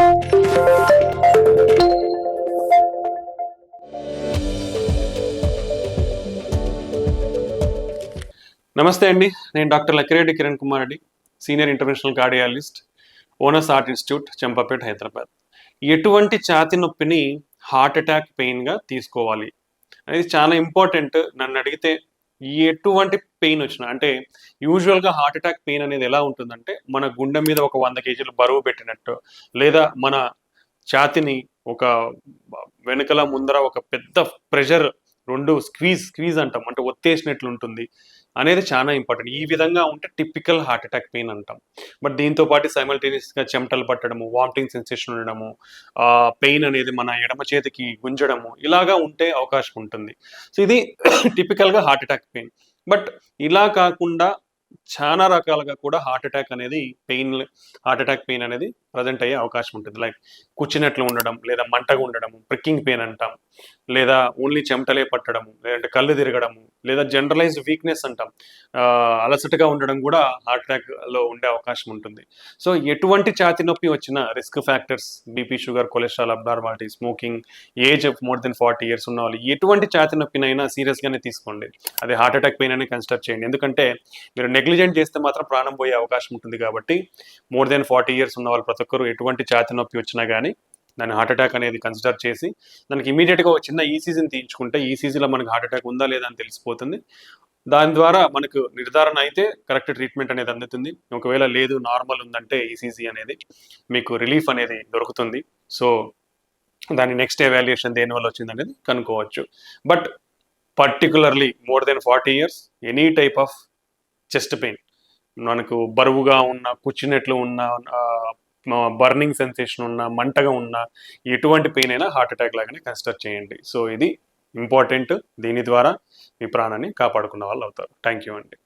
నమస్తే అండి, నేను doctor Lakkireddy Kiran Kumar Reddy, senior international cardiologist, owners heart institute, Champapet, Hyderabad. ఎటువంటి ఛాతీ నొప్పిని హార్ట్ అటాక్ పెయిన్గా తీసుకోవాలి అనేది చాలా ఇంపార్టెంట్. నన్ను అడిగితే ఎటువంటి పెయిన్ వచ్చినా, అంటే యూజువల్గా హార్ట్ అటాక్ పెయిన్ అనేది ఎలా ఉంటుందంటే, మన గుండె మీద ఒక 100 కేజీలు బరువు పెట్టినట్టు, లేదా మన ఛాతీని ఒక వెనకల ముందర ఒక పెద్ద ప్రెషర్, రెండు స్క్వీజ్ అంటాం, అంటే ఒత్తేసినట్లు ఉంటుంది అనేది చాలా ఇంపార్టెంట్. ఈ విధంగా ఉంటే టిపికల్ హార్ట్ అటాక్ పెయిన్ అంటాం. బట్ దీంతో పాటు సైమల్టేనియస్గా చెమటలు పట్టడము, వామిటింగ్ సెన్సేషన్ ఉండడము, పెయిన్ అనేది మన ఎడమ చేతికి గుంజడము, ఇలాగా ఉంటే అవకాశం ఉంటుంది. సో ఇది టిపికల్గా హార్ట్ అటాక్ పెయిన్. బట్ ఇలా కాకుండా చాలా రకాలుగా కూడా హార్ట్ అటాక్ పెయిన్ అనేది ప్రజెంట్ అయ్యే అవకాశం ఉంటుంది. లైక్ కూర్చున్నట్లు ఉండడం, లేదా మంటగా ఉండడము, ప్రిక్కింగ్ పెయిన్ అంటాం, లేదా ఓన్లీ చెమటలే పట్టడము, లేదంటే కళ్ళు తిరగడము, లేదా జనరలైజ్డ్ వీక్నెస్ అంటాం, అలసటగా ఉండడం కూడా హార్ట్ అటాక్లో ఉండే అవకాశం ఉంటుంది. సో ఎటువంటి ఛాతీ నొప్పి వచ్చినా risk factors, BP, sugar, cholesterol abnormality, smoking, age more than 40 years ఉన్న వాళ్ళు ఎటువంటి ఛాతీ నొప్పినైనా సీరియస్గానే తీసుకోండి. అది హార్ట్ అటాక్ పెయిన్ అని కన్సిడర్ చేయండి. ఎందుకంటే మీరు నెగ్లిజెంట్ చేస్తే మాత్రం ప్రాణం పోయే అవకాశం ఉంటుంది. కాబట్టి మోర్ దెన్ 40 years ఉన్న వాళ్ళు ప్రతి ఒక్కరు ఎటువంటి ఛాతీ నొప్పి వచ్చినా కానీ దాన్ని హార్ట్ అటాక్ అనేది కన్సిడర్ చేసి దానికి ఇమీడియట్గా ఒక చిన్న ఈసీజీని తీయించుకుంటే ఈసీజీలో మనకు హార్ట్ అటాక్ ఉందా లేదా అని తెలిసిపోతుంది. దాని ద్వారా మనకు నిర్ధారణ అయితే కరెక్ట్ ట్రీట్మెంట్ అనేది అందుతుంది. ఒకవేళ లేదు, నార్మల్ ఉందంటే ఈసీజీ అనేది మీకు రిలీఫ్ అనేది దొరుకుతుంది. సో దాని నెక్స్ట్ ఎవాల్యుయేషన్ దేనివల్ల వచ్చింది అనేది కనుక్కోవచ్చు. But particularly more than 40 years any type of chest pain, మనకు బరువుగా ఉన్న, కూర్చున్నట్లు ఉన్న, బర్నింగ్ సెన్సేషన్ ఉన్న, మంటగా ఉన్న, ఎటువంటి పెయిన్ అయినా హార్ట్ అటాక్ లాగానే కన్సిడర్ చేయండి. సో ఇది ఇంపార్టెంట్. దీని ద్వారా మీ ప్రాణాన్ని కాపాడుకున్న వాళ్ళు అవుతారు. థ్యాంక్ యూ అండి.